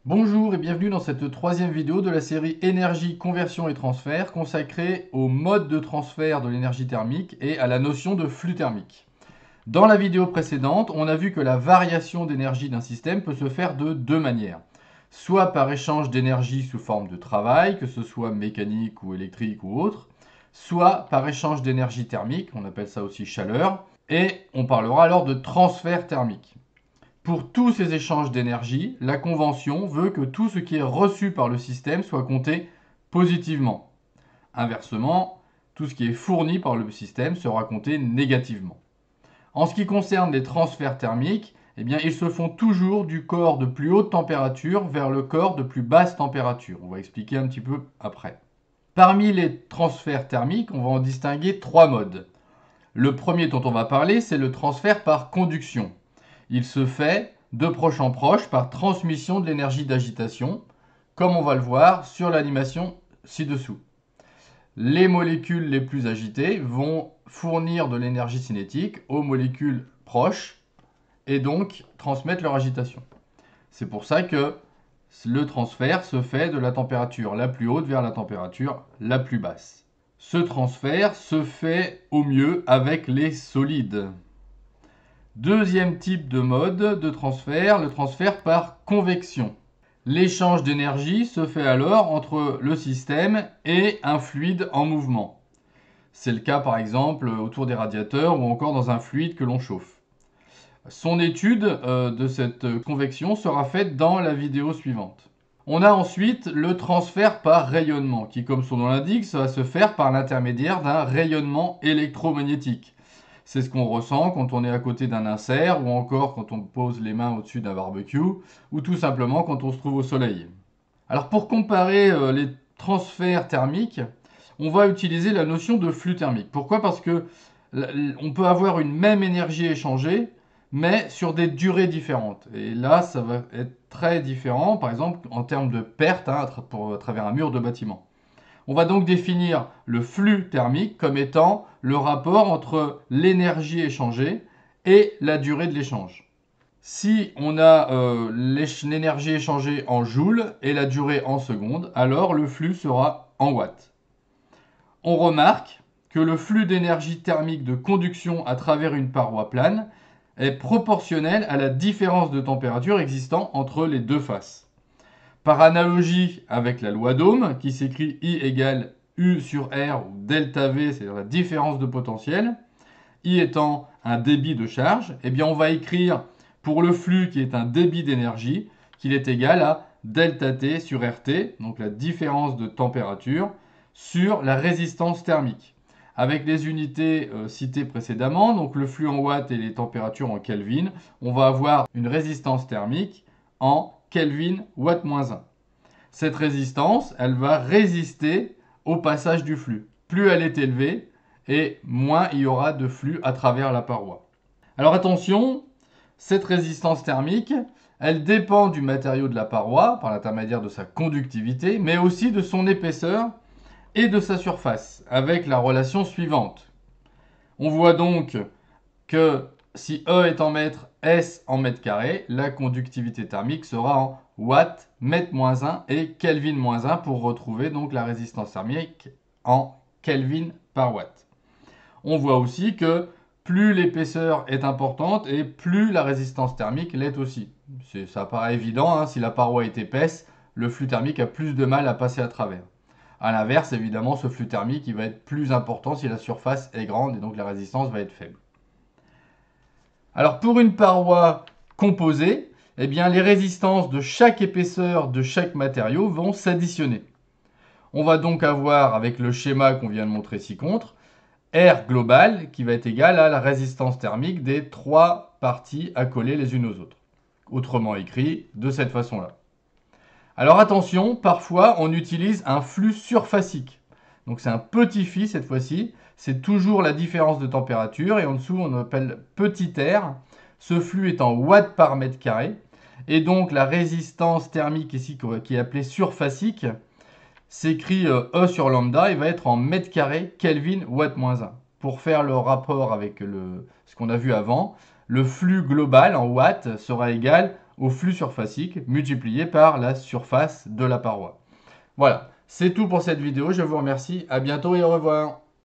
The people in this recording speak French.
Bonjour et bienvenue dans cette troisième vidéo de la série Énergie, conversion et transfert consacrée au mode de transfert de l'énergie thermique et à la notion de flux thermique. Dans la vidéo précédente, on a vu que la variation d'énergie d'un système peut se faire de deux manières. Soit par échange d'énergie sous forme de travail, que ce soit mécanique ou électrique ou autre, soit par échange d'énergie thermique, on appelle ça aussi chaleur, et on parlera alors de transfert thermique. Pour tous ces échanges d'énergie, la convention veut que tout ce qui est reçu par le système soit compté positivement. Inversement, tout ce qui est fourni par le système sera compté négativement. En ce qui concerne les transferts thermiques, ils se font toujours du corps de plus haute température vers le corps de plus basse température. On va expliquer un petit peu après. Parmi les transferts thermiques, on va en distinguer trois modes. Le premier dont on va parler, c'est le transfert par conduction. Il se fait de proche en proche par transmission de l'énergie d'agitation, comme on va le voir sur l'animation ci-dessous. Les molécules les plus agitées vont fournir de l'énergie cinétique aux molécules proches et donc transmettre leur agitation. C'est pour ça que le transfert se fait de la température la plus haute vers la température la plus basse. Ce transfert se fait au mieux avec les solides. Deuxième type de mode de transfert, le transfert par convection. L'échange d'énergie se fait alors entre le système et un fluide en mouvement. C'est le cas par exemple autour des radiateurs ou encore dans un fluide que l'on chauffe. Son étude de cette convection sera faite dans la vidéo suivante. On a ensuite le transfert par rayonnement qui, comme son nom l'indique, ça va se faire par l'intermédiaire d'un rayonnement électromagnétique. C'est ce qu'on ressent quand on est à côté d'un insert ou encore quand on pose les mains au-dessus d'un barbecue ou tout simplement quand on se trouve au soleil. Alors pour comparer les transferts thermiques, on va utiliser la notion de flux thermique. Pourquoi? Parce que on peut avoir une même énergie échangée, mais sur des durées différentes. Et là, ça va être très différent, par exemple en termes de perte à travers un mur de bâtiment. On va donc définir le flux thermique comme étant le rapport entre l'énergie échangée et la durée de l'échange. Si on a l'énergie échangée en joules et la durée en secondes, alors le flux sera en watts. On remarque que le flux d'énergie thermique de conduction à travers une paroi plane est proportionnel à la différence de température existant entre les deux faces. Par analogie avec la loi d'Ohm, qui s'écrit I égale U sur R ou delta V, c'est-à-dire la différence de potentiel, I étant un débit de charge, on va écrire pour le flux qui est un débit d'énergie, qu'il est égal à delta T sur RT, donc la différence de température, sur la résistance thermique. Avec les unités citées précédemment, donc le flux en watts et les températures en Kelvin, on va avoir une résistance thermique en Kelvin watt-1. Cette résistance, elle va résister au passage du flux. Plus elle est élevée, et moins il y aura de flux à travers la paroi. Alors attention, cette résistance thermique, elle dépend du matériau de la paroi par l'intermédiaire de sa conductivité, mais aussi de son épaisseur et de sa surface, avec la relation suivante. On voit donc que si E est en mètres, S en mètres carrés, la conductivité thermique sera en watts, mètre-1 et Kelvin-1 pour retrouver donc la résistance thermique en Kelvin par watt. On voit aussi que plus l'épaisseur est importante et plus la résistance thermique l'est aussi. Ça paraît évident, hein, si la paroi est épaisse, le flux thermique a plus de mal à passer à travers. A l'inverse, évidemment, ce flux thermique il va être plus important si la surface est grande et donc la résistance va être faible. Alors pour une paroi composée, les résistances de chaque épaisseur de chaque matériau vont s'additionner. On va donc avoir, avec le schéma qu'on vient de montrer ci-contre, R global qui va être égal à la résistance thermique des trois parties accolées les unes aux autres. Autrement écrit de cette façon-là. Alors attention, parfois on utilise un flux surfacique. Donc c'est un petit phi cette fois-ci. C'est toujours la différence de température et en dessous on appelle petit r. Ce flux est en watts par mètre carré. Et donc la résistance thermique ici qui est appelée surfacique s'écrit E sur lambda et va être en mètre carré Kelvin watt-1. Pour faire le rapport avec ce qu'on a vu avant, le flux global en watts sera égal au flux surfacique multiplié par la surface de la paroi. Voilà, c'est tout pour cette vidéo. Je vous remercie. À bientôt et au revoir.